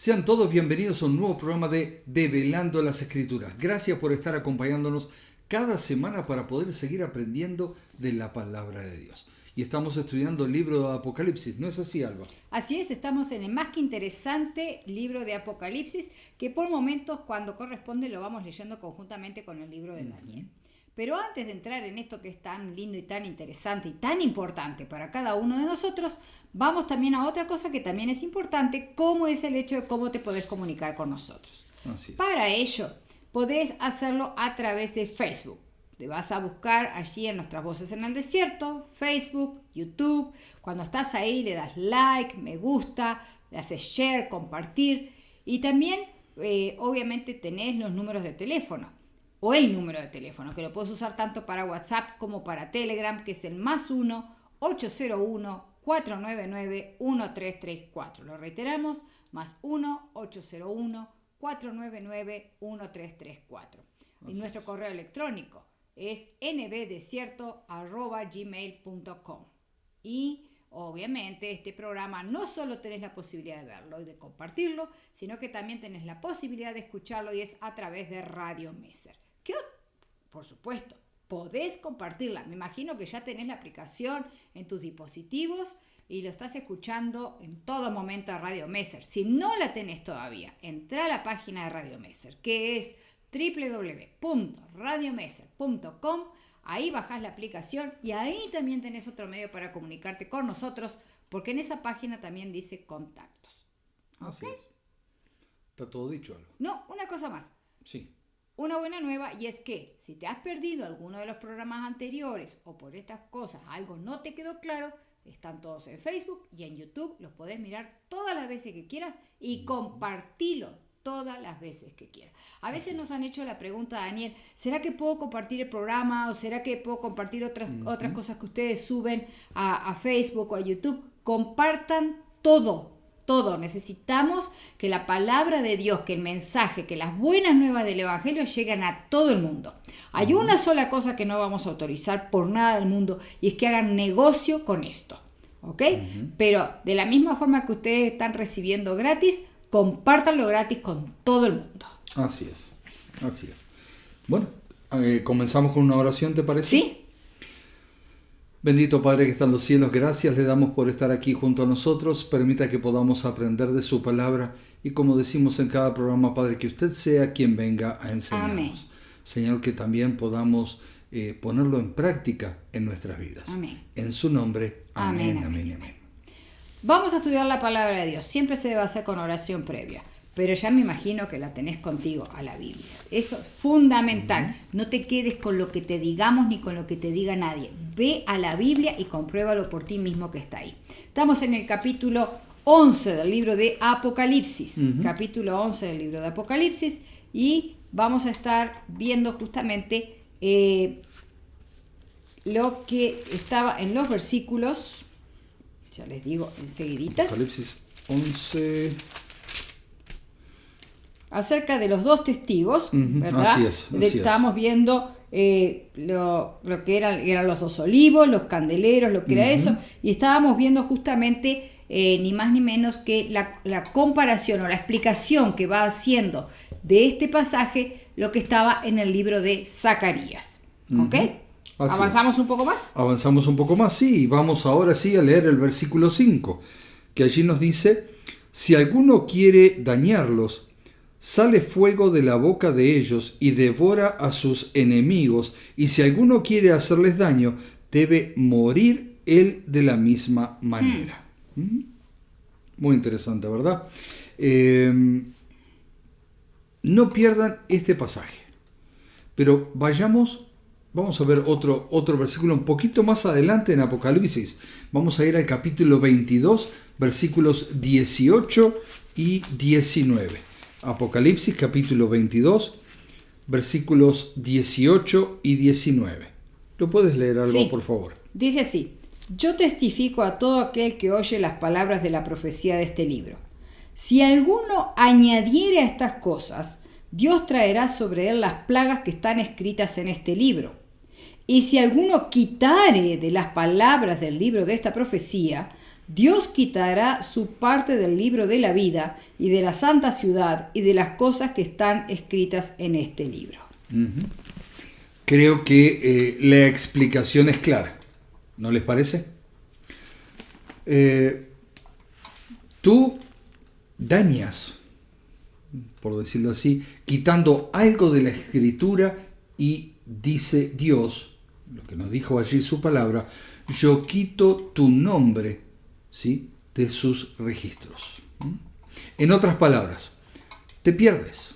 Sean todos bienvenidos a un nuevo programa de Develando las Escrituras. Gracias por estar acompañándonos cada semana para poder seguir aprendiendo de la palabra de Dios. Y estamos estudiando el libro de Apocalipsis, ¿no es así, Alba? Así es, estamos en el más que interesante libro de Apocalipsis, que por momentos, cuando corresponde, lo vamos leyendo conjuntamente con el libro de Daniel. Pero antes de entrar en esto que es tan lindo y tan interesante y tan importante para cada uno de nosotros, vamos también a otra cosa que también es importante, como es el hecho de cómo te podés comunicar con nosotros. Así es. Para ello, podés hacerlo a través de Facebook. Te vas a buscar allí en Nuestras Voces en el Desierto, Facebook, YouTube. Cuando estás ahí le das like, me gusta, le haces share, compartir. Y también, obviamente, tenés los números de teléfono. O el número de teléfono, que lo puedes usar tanto para WhatsApp como para Telegram, que es el +1 801 499 1334. Lo reiteramos, +1 801 499 1334. Y nuestro correo electrónico es nbdesierto@gmail.com. Y obviamente este programa no solo tenés la posibilidad de verlo y de compartirlo, sino que también tenés la posibilidad de escucharlo y es a través de Radio Messer. Que, por supuesto, podés compartirla. Me imagino que ya tenés la aplicación en tus dispositivos y lo estás escuchando en todo momento a Radio Messer. Si no la tenés todavía, entrá a la página de Radio Messer, que es www.radiomesser.com. Ahí bajás la aplicación y ahí también tenés otro medio para comunicarte con nosotros, porque en esa página también dice contactos. Así es. Está todo dicho, Alba. No, una cosa más. Sí. Una buena nueva, y es que si te has perdido alguno de los programas anteriores o por estas cosas algo no te quedó claro, están todos en Facebook y en YouTube, los podés mirar todas las veces que quieras y compartilo todas las veces que quieras. A veces nos han hecho la pregunta, Daniel, ¿será que puedo compartir el programa o será que puedo compartir otras cosas que ustedes suben a Facebook o a YouTube? Compartan todo. Necesitamos que la palabra de Dios, que el mensaje, que las buenas nuevas del Evangelio lleguen a todo el mundo. Hay una sola cosa que no vamos a autorizar por nada del mundo y es que hagan negocio con esto, ¿ok? Pero de la misma forma que ustedes están recibiendo gratis, compártanlo gratis con todo el mundo. Así es. Bueno, comenzamos con una oración, ¿te parece? ¿Sí? Bendito Padre que está en los cielos, gracias le damos por estar aquí junto a nosotros. Permita que podamos aprender de su palabra y, como decimos en cada programa, Padre, que usted sea quien venga a enseñarnos. Amén. Señor, que también podamos ponerlo en práctica en nuestras vidas. Amén. En su nombre, amén. Vamos a estudiar la palabra de Dios. Siempre se debe hacer con oración previa. Pero ya me imagino que la tenés contigo, a la Biblia. Eso es fundamental. No te quedes con lo que te digamos ni con lo que te diga nadie. Ve a la Biblia y compruébalo por ti mismo que está ahí. Estamos en el capítulo 11 del libro de Apocalipsis. Capítulo 11 del libro de Apocalipsis. Y vamos a estar viendo justamente lo que estaba en los versículos. Ya les digo enseguidita. Apocalipsis 11... acerca de los dos testigos, ¿verdad? Así es. Estábamos viendo lo que eran los dos olivos, los candeleros, lo que era eso, y estábamos viendo justamente ni más ni menos que la comparación o la explicación que va haciendo de este pasaje lo que estaba en el libro de Zacarías. ¿Ok? ¿Avanzamos un poco más? Avanzamos un poco más, sí, y vamos ahora sí a leer el versículo 5, que allí nos dice: si alguno quiere dañarlos, sale fuego de la boca de ellos y devora a sus enemigos, y si alguno quiere hacerles daño, debe morir él de la misma manera. Muy interesante, ¿verdad? No pierdan este pasaje. Pero vamos a ver otro versículo un poquito más adelante en Apocalipsis. Vamos a ir al capítulo 22, versículos 18 y 19. Apocalipsis capítulo 22, versículos 18 y 19. ¿Lo puedes leer, Alba, sí. por favor? Dice así: yo testifico a todo aquel que oye las palabras de la profecía de este libro. Si alguno añadiere a estas cosas, Dios traerá sobre él las plagas que están escritas en este libro. Y si alguno quitare de las palabras del libro de esta profecía, Dios quitará su parte del libro de la vida y de la santa ciudad y de las cosas que están escritas en este libro. Creo que la explicación es clara, ¿no les parece? Tú dañas, por decirlo así, quitando algo de la escritura, y dice Dios, lo que nos dijo allí su palabra, yo quito tu nombre, ¿sí?, de sus registros. En otras palabras, te pierdes.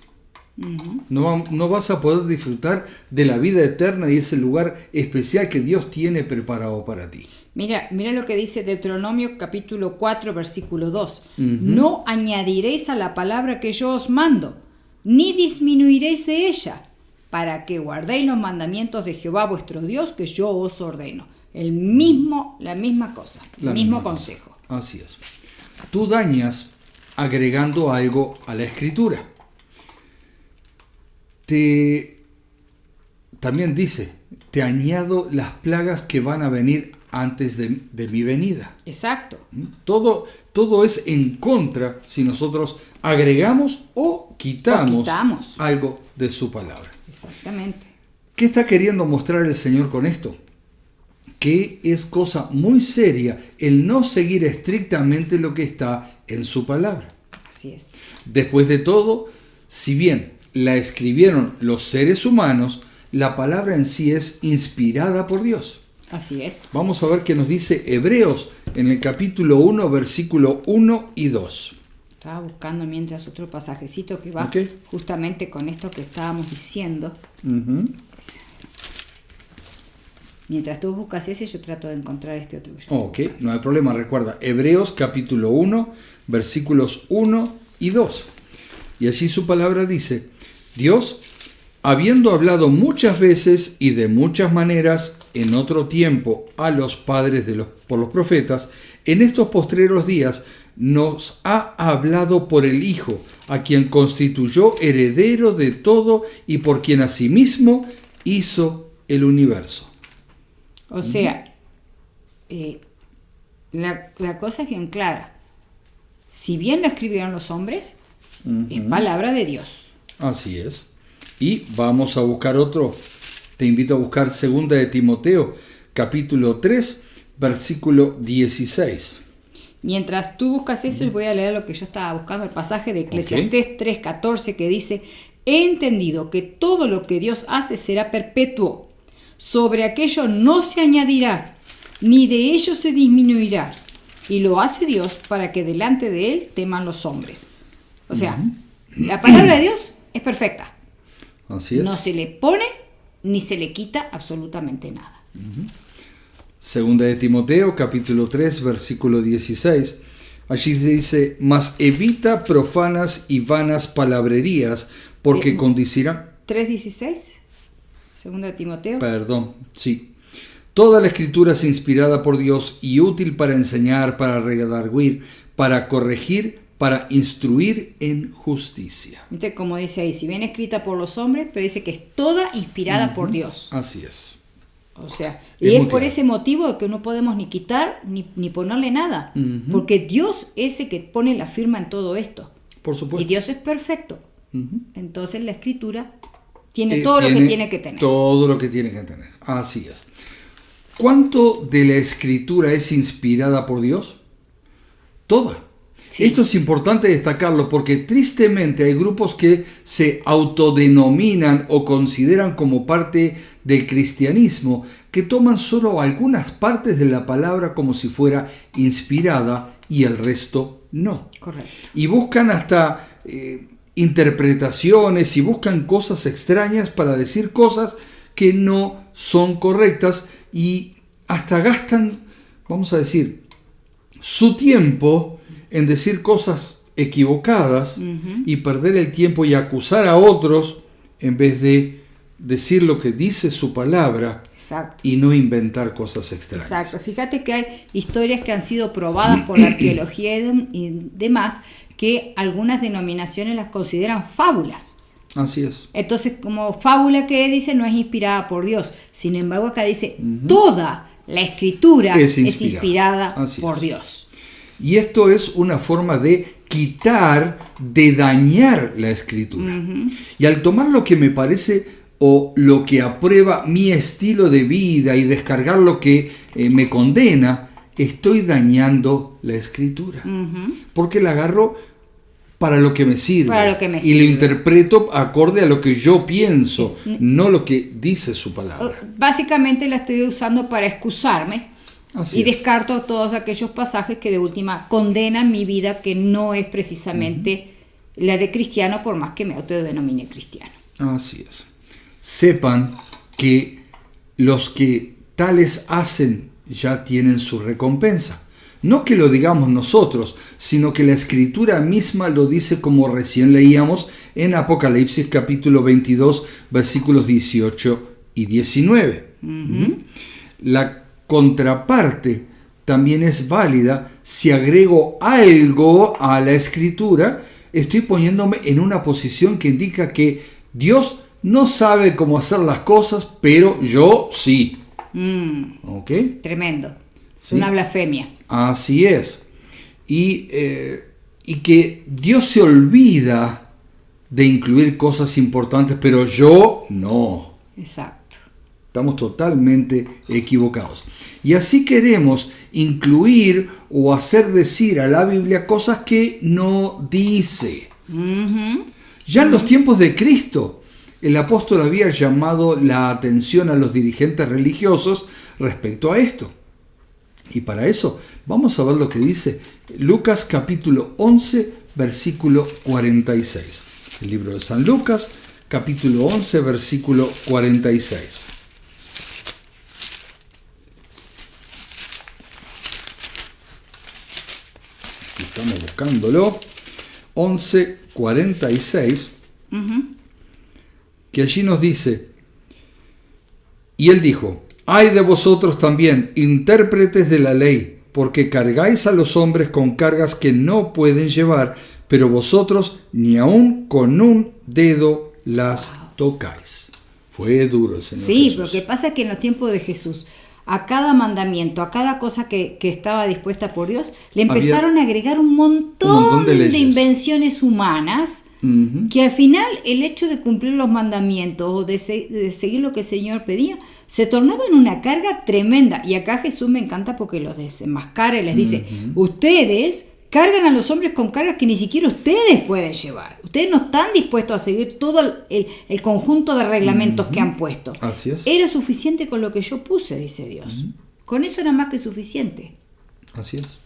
No vas a poder disfrutar de la vida eterna y ese lugar especial que Dios tiene preparado para ti. Mira lo que dice Deuteronomio capítulo 4, versículo 2. No añadiréis a la palabra que yo os mando, ni disminuiréis de ella, para que guardéis los mandamientos de Jehová vuestro Dios que yo os ordeno. La misma cosa, el mismo consejo. Así es. Tú dañas agregando algo a la escritura. También dice, te añado las plagas que van a venir antes de mi venida. Exacto. Todo es en contra si nosotros agregamos o quitamos algo de su palabra. Exactamente. ¿Qué está queriendo mostrar el Señor con esto? Que es cosa muy seria el no seguir estrictamente lo que está en su palabra. Así es. Después de todo, si bien la escribieron los seres humanos, la palabra en sí es inspirada por Dios. Así es. Vamos a ver qué nos dice Hebreos en el capítulo 1, versículo 1 y 2. Estaba buscando mientras otro pasajecito que va justamente con esto que estábamos diciendo. Mientras tú buscas ese, yo trato de encontrar este otro. Ok, no hay problema. Recuerda, Hebreos capítulo 1, versículos 1 y 2. Y allí su palabra dice, Dios, habiendo hablado muchas veces y de muchas maneras en otro tiempo a los padres por los profetas, en estos postreros días nos ha hablado por el Hijo, a quien constituyó heredero de todo y por quien asimismo hizo el universo. O sea, la cosa es bien clara. Si bien lo escribieron los hombres, es palabra de Dios. Así es. Y vamos a buscar otro. Te invito a buscar 2 de Timoteo, capítulo 3, versículo 16. Mientras tú buscas eso, voy a leer lo que yo estaba buscando, el pasaje de Eclesiastés 3:14, que dice, he entendido que todo lo que Dios hace será perpetuo. Sobre aquello no se añadirá, ni de ello se disminuirá. Y lo hace Dios para que delante de Él teman los hombres. O sea, la palabra de Dios es perfecta. Así es. No se le pone ni se le quita absolutamente nada. Segunda de Timoteo, capítulo 3, versículo 16. Allí dice, mas evita profanas y vanas palabrerías, porque conducirán... 3:16, segunda de Timoteo. Perdón, sí. Toda la escritura es inspirada por Dios y útil para enseñar, para redarguir, para corregir, para instruir en justicia. ¿Viste cómo dice ahí? Si bien escrita por los hombres, pero dice que es toda inspirada por Dios. Así es. O sea, y es por ese motivo que no podemos ni quitar ni ponerle nada. Porque Dios es el que pone la firma en todo esto. Por supuesto. Y Dios es perfecto. Entonces la escritura tiene todo lo que tiene que tener. Todo lo que tiene que tener. Así es. ¿Cuánto de la escritura es inspirada por Dios? Toda. Sí. Esto es importante destacarlo porque tristemente hay grupos que se autodenominan o consideran como parte del cristianismo que toman solo algunas partes de la palabra como si fuera inspirada y el resto no. Correcto. Y buscan hasta interpretaciones y buscan cosas extrañas para decir cosas que no son correctas y hasta gastan, vamos a decir, su tiempo en decir cosas equivocadas y perder el tiempo y acusar a otros en vez de decir lo que dice su palabra. Exacto. Y no inventar cosas extrañas. Exacto. Fíjate que hay historias que han sido probadas por la arqueología y demás que algunas denominaciones las consideran fábulas. Así es. Entonces, como fábula que dice no es inspirada por Dios. Sin embargo, acá dice toda la escritura es inspirada por Dios. Y esto es una forma de quitar, de dañar la escritura. Y al tomar lo que me parece o lo que aprueba mi estilo de vida y descargar lo que me condena, estoy dañando la escritura. Porque la agarro para lo que me sirve. Y lo interpreto acorde a lo que yo pienso, no lo que dice su palabra. Básicamente la estoy usando para excusarme. Así descarto todos aquellos pasajes que de última condenan mi vida, que no es precisamente la de cristiano, por más que me autodenomine cristiano. Así es. Sepan que los que tales hacen ya tienen su recompensa. No que lo digamos nosotros, sino que la Escritura misma lo dice, como recién leíamos en Apocalipsis capítulo 22, versículos 18 y 19. La contraparte también es válida. Si agrego algo a la Escritura, estoy poniéndome en una posición que indica que Dios no sabe cómo hacer las cosas, pero yo sí. ¿Ok? Tremendo. Es ¿Sí? Una blasfemia. Así es. Y que Dios se olvida de incluir cosas importantes, pero yo no. Exacto. Estamos totalmente equivocados. Y así queremos incluir o hacer decir a la Biblia cosas que no dice. Ya en los tiempos de Cristo, el apóstol había llamado la atención a los dirigentes religiosos respecto a esto. Y para eso vamos a ver lo que dice Lucas capítulo 11, versículo 46. El libro de San Lucas, capítulo 11, versículo 46. Estamos buscándolo. 11, 46. Que allí nos dice: y él dijo: ay de vosotros también, intérpretes de la ley, porque cargáis a los hombres con cargas que no pueden llevar, pero vosotros ni aun con un dedo las tocáis. Fue duro el Señor Jesús. Sí, porque pasa que en los tiempos de Jesús, a cada mandamiento, a cada cosa que estaba dispuesta por Dios, le empezaron a agregar un montón de invenciones humanas, que al final el hecho de cumplir los mandamientos o de seguir lo que el Señor pedía, se tornaba en una carga tremenda. Y acá Jesús me encanta porque los desenmascara y les dice: ustedes cargan a los hombres con cargas que ni siquiera ustedes pueden llevar. Ustedes no están dispuestos a seguir todo el conjunto de reglamentos que han puesto. Así es. Era suficiente con lo que yo puse, dice Dios. Con eso era más que suficiente. Así es.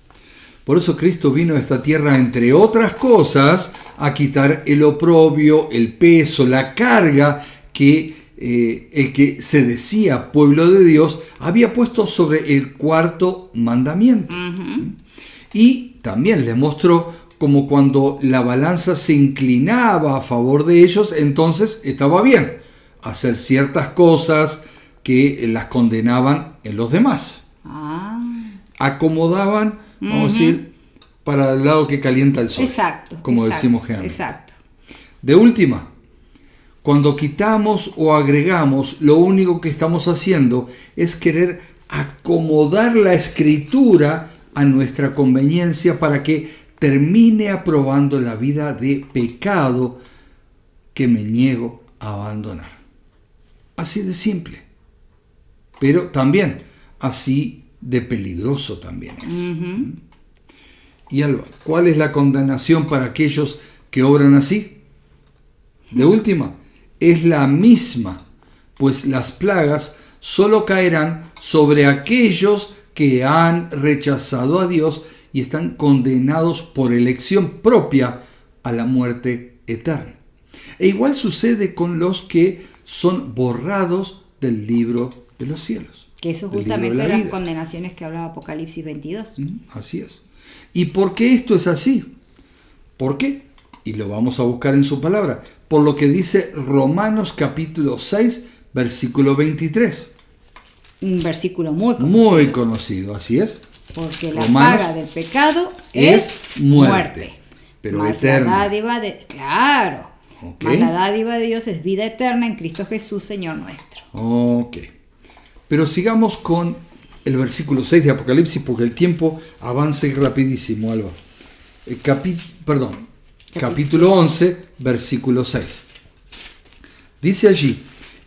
Por eso Cristo vino a esta tierra, entre otras cosas, a quitar el oprobio, el peso, la carga que el que se decía pueblo de Dios había puesto sobre el cuarto mandamiento. Y también les mostró como cuando la balanza se inclinaba a favor de ellos, entonces estaba bien hacer ciertas cosas que las condenaban en los demás. Acomodaban, vamos a decir, para el lado que calienta el sol. Exacto. Como decimos generalmente. Exacto. De última, cuando quitamos o agregamos, lo único que estamos haciendo es querer acomodar la escritura a nuestra conveniencia para que termine aprobando la vida de pecado que me niego a abandonar. Así de simple, pero también así de peligroso también es. Y Alba, ¿cuál es la condenación para aquellos que obran así? De última, es la misma, pues las plagas solo caerán sobre aquellos que han rechazado a Dios y están condenados por elección propia a la muerte eterna. E igual sucede con los que son borrados del libro de los cielos. Que eso justamente las condenaciones que hablaba Apocalipsis 22. Así es. ¿Y por qué esto es así? ¿Por qué? Y lo vamos a buscar en su palabra. Por lo que dice Romanos capítulo 6, versículo 23. Un versículo muy conocido. Muy conocido, así es. Porque la paga del pecado es muerte. Pero más eterna. La dádiva claro. Okay. Más la dádiva de Dios es vida eterna en Cristo Jesús, Señor nuestro. Ok. Pero sigamos con el versículo 6 de Apocalipsis, porque el tiempo avanza y rapidísimo, Alba. Capítulo 11, versículo 6. Dice allí: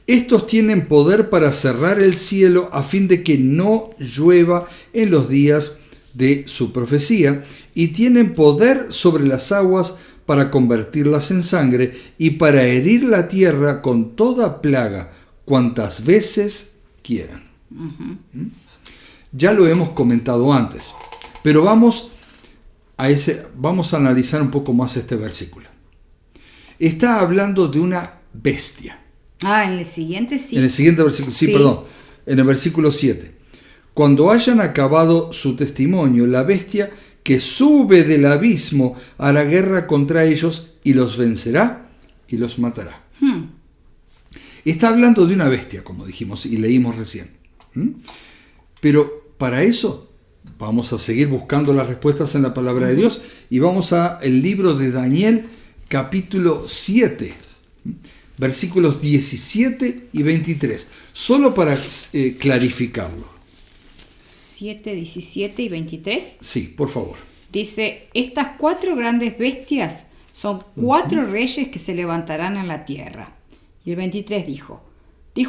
estos tienen poder para cerrar el cielo a fin de que no llueva en los días de su profecía, y tienen poder sobre las aguas para convertirlas en sangre y para herir la tierra con toda plaga cuantas veces quieran. Ya lo hemos comentado antes, pero vamos a analizar un poco más este versículo. Está hablando de una bestia. En el siguiente sí. En el siguiente versículo, en el versículo 7. Cuando hayan acabado su testimonio, la bestia que sube del abismo hará guerra contra ellos y los vencerá y los matará. Está hablando de una bestia, como dijimos y leímos recién. Pero para eso vamos a seguir buscando las respuestas en la palabra de Dios y vamos al libro de Daniel, capítulo 7, versículos 17 y 23, solo para clarificarlo. 7, 17 y 23. Sí, por favor. Dice: estas 4 grandes bestias son 4 reyes que se levantarán en la tierra. Y el 23 dijo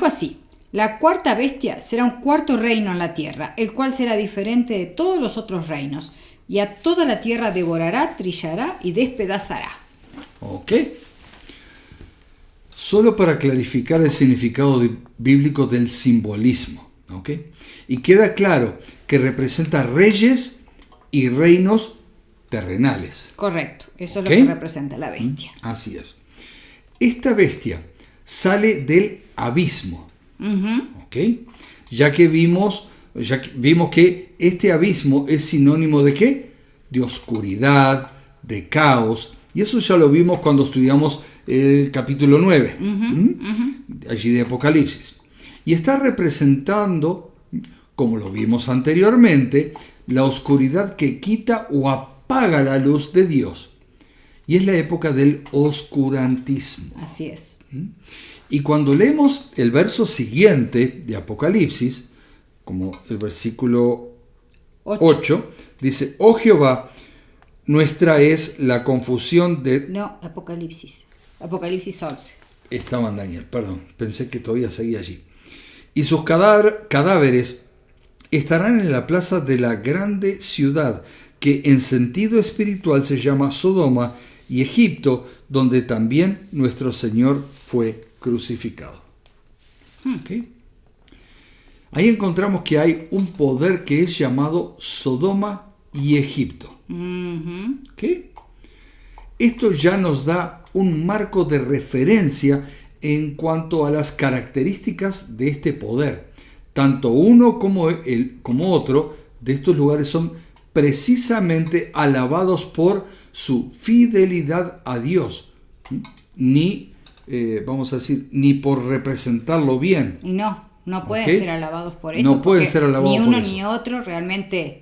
así: la cuarta bestia será un cuarto reino en la tierra, el cual será diferente de todos los otros reinos, y a toda la tierra devorará, trillará y despedazará. Ok. Solo para clarificar el significado bíblico del simbolismo. ¿Ok? Y queda claro que representa reyes y reinos terrenales. Correcto, eso es lo que representa la bestia. Así es. Esta bestia sale del abismo. ¿Ok? Ya que vimos que este abismo es sinónimo de ¿qué? De oscuridad, de caos. Y eso ya lo vimos cuando estudiamos el capítulo 9, allí de Apocalipsis. Y está representando, como lo vimos anteriormente, la oscuridad que quita o apaga la luz de Dios. Y es la época del oscurantismo. Así es. Y cuando leemos el verso siguiente de Apocalipsis, como el versículo 8, dice: oh Jehová, nuestra es la confusión de... No, Apocalipsis 11. Estaba en Daniel, perdón, pensé que todavía seguía allí. Y sus cadáveres estarán en la plaza de la grande ciudad, que en sentido espiritual se llama Sodoma y Egipto, donde también nuestro Señor fue crucificado. ¿Okay? Ahí encontramos que hay un poder que es llamado Sodoma y Egipto. ¿Okay? Esto ya nos da un marco de referencia en cuanto a las características de este poder. Tanto uno como otro de estos lugares son precisamente alabados por su fidelidad a Dios, ni por representarlo bien. Y no pueden ser alabados por eso. No pueden ser alabados ni uno por eso. ni otro realmente.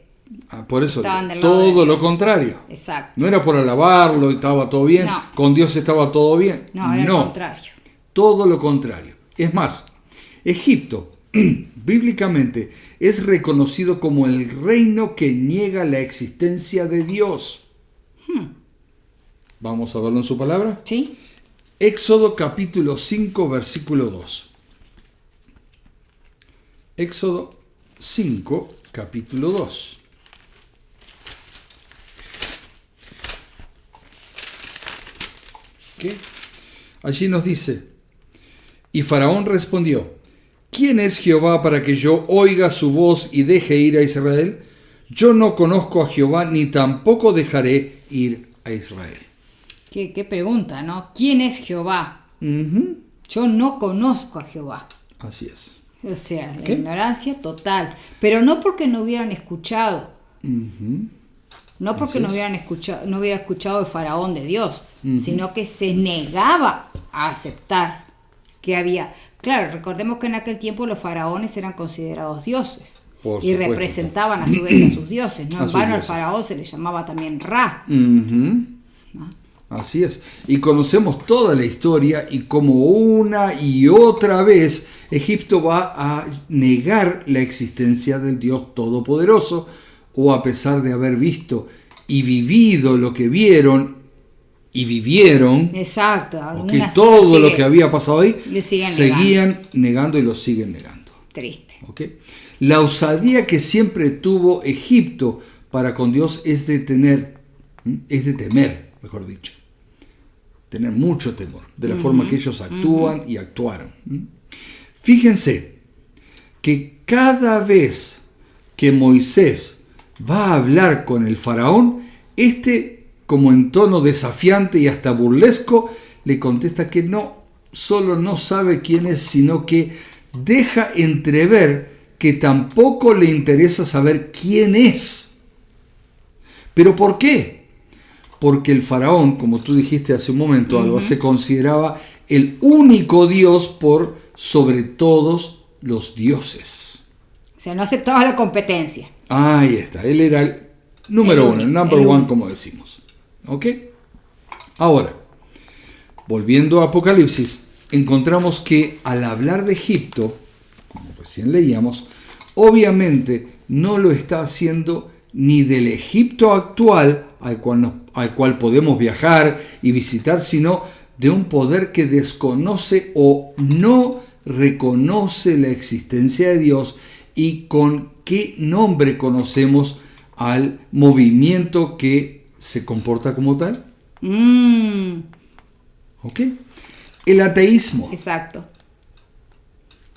Por eso, estaban del lado de todo lo Dios. contrario. Exacto. No era por alabarlo y estaba todo bien, No. con Dios estaba todo bien. No, era lo contrario. Todo lo contrario. Es más, Egipto, bíblicamente, es reconocido como el reino que niega la existencia de Dios. Vamos a verlo en su palabra. Sí. Éxodo capítulo 5, versículo 2. Éxodo 5, capítulo 2. ¿Qué? Allí nos dice: y Faraón respondió: ¿quién es Jehová para que yo oiga su voz y deje ir a Israel? Yo no conozco a Jehová, ni tampoco dejaré ir a Israel. Qué pregunta, ¿no? ¿Quién es Jehová? Yo no conozco a Jehová. Así es. O sea, la ignorancia total. Pero no porque no hubieran escuchado. No porque no hubiera escuchado el faraón de Dios, sino que se negaba a aceptar que había. Claro, recordemos que en aquel tiempo los faraones eran considerados dioses. Por y supuesto. representaban a su vez a sus dioses. No A en sus vano al dioses. faraón se le llamaba también Ra. ¿No? Así es. Y conocemos toda la historia y como una y otra vez Egipto va a negar la existencia del Dios Todopoderoso, o a pesar de haber visto y vivido lo que vieron y vivieron, Exacto. que todo lo que había pasado ahí, seguían negando y lo siguen negando. Triste. ¿Okay? La osadía que siempre tuvo Egipto para con Dios es de temer, mejor dicho. Tener mucho temor de la forma que ellos actúan y actuaron. Fíjense que cada vez que Moisés va a hablar con el faraón, como en tono desafiante y hasta burlesco, le contesta que no solo no sabe quién es, sino que deja entrever que tampoco le interesa saber quién es. ¿Pero por qué? Porque el faraón, como tú dijiste hace un momento, Alba, se consideraba el único Dios por sobre todos los dioses. O sea, no aceptaba la competencia. Ahí está, él era el número uno, el number one, como decimos. ¿Ok? Ahora, volviendo a Apocalipsis, encontramos que al hablar de Egipto, como recién leíamos, obviamente no lo está haciendo ni del Egipto actual, al cual podemos viajar y visitar, sino de un poder que desconoce o no reconoce la existencia de Dios, y con qué nombre conocemos al movimiento que se comporta como tal. ¿Ok? El ateísmo. Exacto.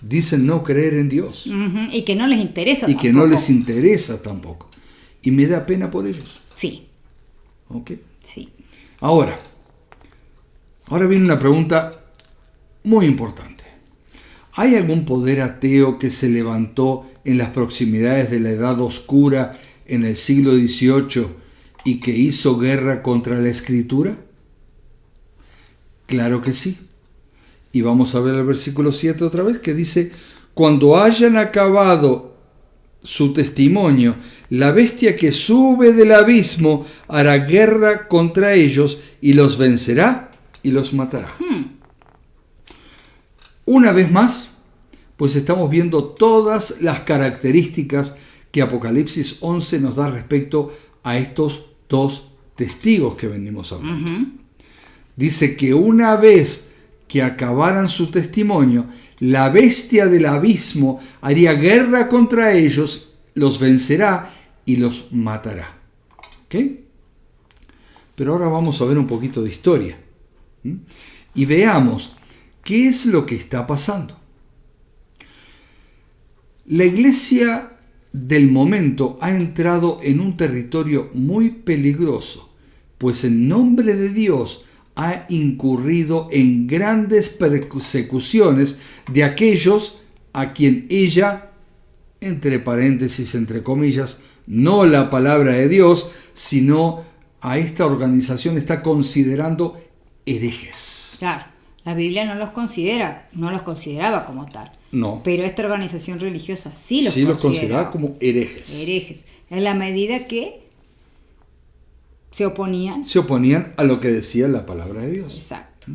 Dicen no creer en Dios. Y que no les interesa y tampoco. que no les interesa tampoco. Y me da pena por ellos. Sí. ¿Ok? Sí. Ahora viene una pregunta muy importante. ¿Hay algún poder ateo que se levantó en las proximidades de la Edad Oscura en el siglo XVIII y que hizo guerra contra la Escritura? Claro que sí. Y vamos a ver el versículo 7 otra vez, que dice: cuando hayan acabado su testimonio, la bestia que sube del abismo hará guerra contra ellos y los vencerá y los matará. Una vez más, pues estamos viendo todas las características que Apocalipsis 11 nos da respecto a estos dos testigos que venimos hablando. Dice que una vez que acabaran su testimonio, la bestia del abismo haría guerra contra ellos, los vencerá y los matará. ¿Ok? Pero ahora vamos a ver un poquito de historia. Y veamos qué es lo que está pasando. La iglesia del momento ha entrado en un territorio muy peligroso, pues en nombre de Dios ha incurrido en grandes persecuciones de aquellos a quien ella, entre paréntesis, entre comillas, no la palabra de Dios, sino a esta organización está considerando herejes. Claro, la Biblia no los consideraba como tal. No. Pero esta organización religiosa sí los consideraba como herejes. Herejes, en la medida que se oponían a lo que decía la palabra de Dios. Exacto.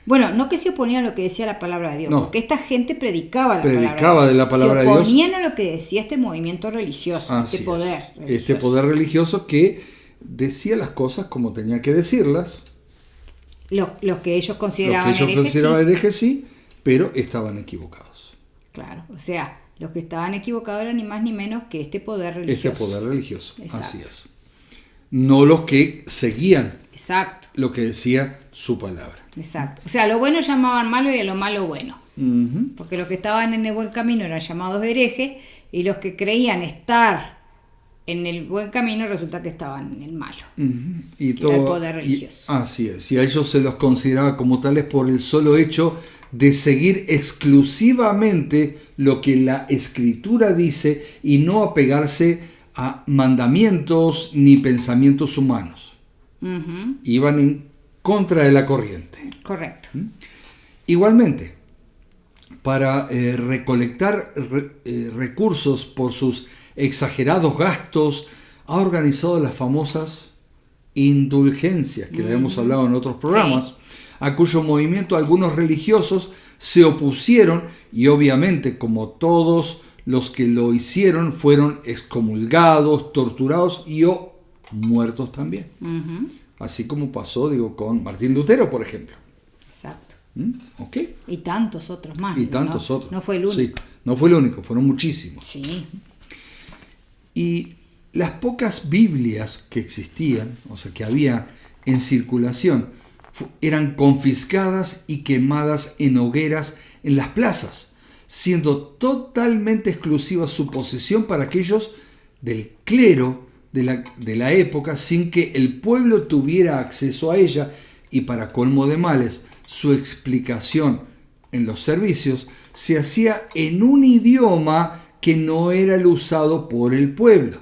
Bueno, no que se oponían a lo que decía la palabra de Dios, no, porque esta gente predicaba de la palabra de Dios. Se oponían a lo que decía este movimiento religioso, Así este poder es. religioso. Este poder religioso que decía las cosas como tenía que decirlas. Los que ellos consideraban herejes, sí, pero estaban equivocados. Claro, o sea, los que estaban equivocados eran ni más ni menos que este poder religioso. Este poder religioso, exacto. Así es. No los que seguían exacto. lo que decía su palabra. Exacto. O sea, lo bueno llamaban malo y a lo malo bueno. Porque los que estaban en el buen camino eran llamados herejes y los que creían estar en el buen camino resulta que estaban en el malo. Y todo, era el poder religioso. Así es. Y a ellos se los consideraba como tales por el solo hecho de seguir exclusivamente lo que la Escritura dice y no apegarse a mandamientos ni pensamientos humanos. Iban en contra de la corriente. Correcto. Igualmente, para recolectar recursos por sus exagerados gastos, ha organizado las famosas indulgencias, que le hemos hablado en otros programas, a cuyo movimiento algunos religiosos se opusieron y obviamente, como todos los que lo hicieron, fueron excomulgados, torturados y o muertos también. Así como pasó, con Martín Lutero, por ejemplo. Exacto. ¿Ok? Y tantos otros más. Y tantos otros. No fue el único. Sí, no fue el único, fueron muchísimos. Sí. Y las pocas Biblias que existían, o sea, que había en circulación, eran confiscadas y quemadas en hogueras en las plazas, siendo totalmente exclusiva su posesión para aquellos del clero de la época, sin que el pueblo tuviera acceso a ella, y para colmo de males, su explicación en los servicios se hacía en un idioma que no era el usado por el pueblo.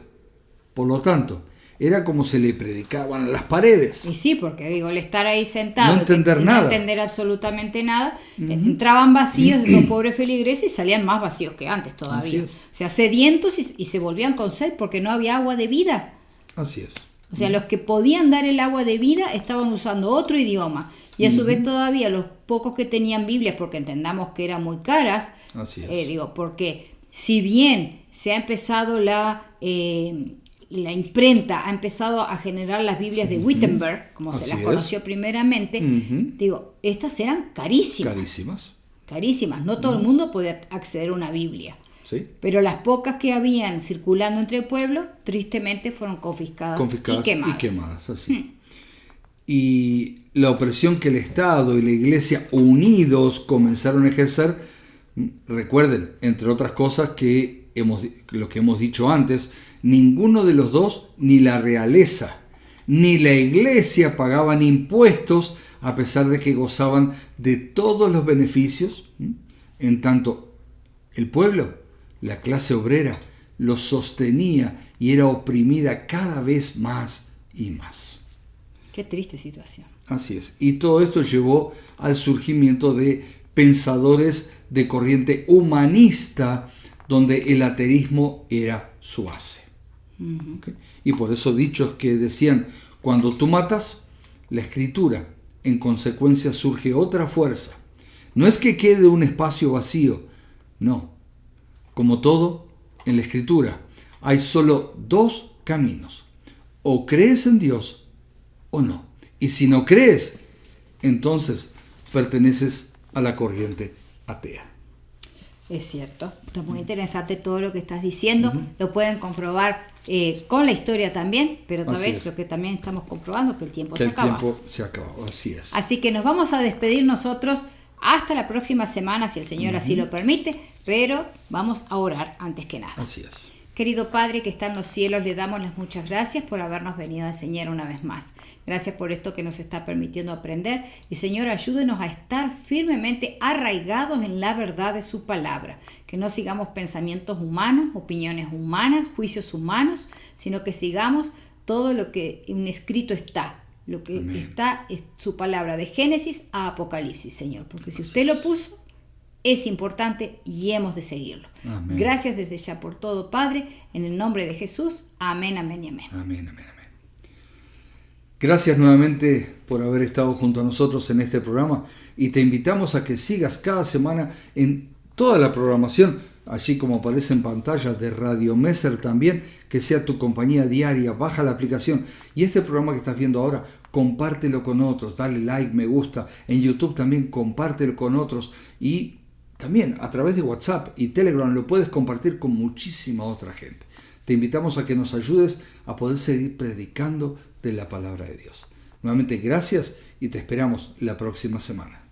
Por lo tanto, era como se le predicaban a las paredes. Y sí, porque el estar ahí sentado, no entender nada, no entender absolutamente nada, entraban vacíos esos pobres feligreses y salían más vacíos que antes todavía. O sea, sedientos y se volvían con sed porque no había agua de vida. Así es. O sea, los que podían dar el agua de vida estaban usando otro idioma. Y a su vez todavía los pocos que tenían Biblias, porque entendamos que eran muy caras, así es. Porque si bien se ha empezado la imprenta, ha empezado a generar las Biblias de Wittenberg, como así se las es. conoció primeramente, estas eran carísimas. Carísimas. No todo el mundo podía acceder a una Biblia. ¿Sí? Pero las pocas que habían circulando entre el pueblo, tristemente fueron confiscadas y quemadas. Así. Y la opresión que el Estado y la Iglesia unidos comenzaron a ejercer, recuerden, entre otras cosas lo que hemos dicho antes, ninguno de los dos, ni la realeza ni la Iglesia, pagaban impuestos, a pesar de que gozaban de todos los beneficios, en tanto el pueblo, la clase obrera, los sostenía y era oprimida cada vez más y más. Qué triste situación. Así es. Y todo esto llevó al surgimiento de pensadores de corriente humanista, donde el ateísmo era su base. ¿Okay? Y por eso dichos que decían, cuando tú matas, la escritura, en consecuencia surge otra fuerza. No es que quede un espacio vacío, no. Como todo, en la escritura hay solo dos caminos. O crees en Dios o no. Y si no crees, entonces perteneces a la corriente atea. Es cierto. Está muy interesante todo lo que estás diciendo. Lo pueden comprobar con la historia también, pero otra vez lo que también estamos comprobando es que el tiempo se acaba. El tiempo se acaba, así es. Así que nos vamos a despedir nosotros hasta la próxima semana, si el Señor así lo permite, pero vamos a orar antes que nada. Así es. Querido Padre que está en los cielos, le damos las muchas gracias por habernos venido a enseñar una vez más. Gracias por esto que nos está permitiendo aprender. Y Señor, ayúdenos a estar firmemente arraigados en la verdad de su palabra. Que no sigamos pensamientos humanos, opiniones humanas, juicios humanos, sino que sigamos todo lo que en escrito está. Lo que está es su palabra de Génesis a Apocalipsis, Señor. Porque si usted lo puso, es importante y hemos de seguirlo. Amén. Gracias desde ya por todo, Padre, en el nombre de Jesús. Amén, amén y amén. Amén, amén, amén. Gracias nuevamente por haber estado junto a nosotros en este programa y te invitamos a que sigas cada semana en toda la programación, así como aparece en pantalla de Radio Messer también, que sea tu compañía diaria. Baja la aplicación y este programa que estás viendo ahora, compártelo con otros, dale like, me gusta. En YouTube también compártelo con otros y también a través de WhatsApp y Telegram lo puedes compartir con muchísima otra gente. Te invitamos a que nos ayudes a poder seguir predicando de la palabra de Dios. Nuevamente gracias y te esperamos la próxima semana.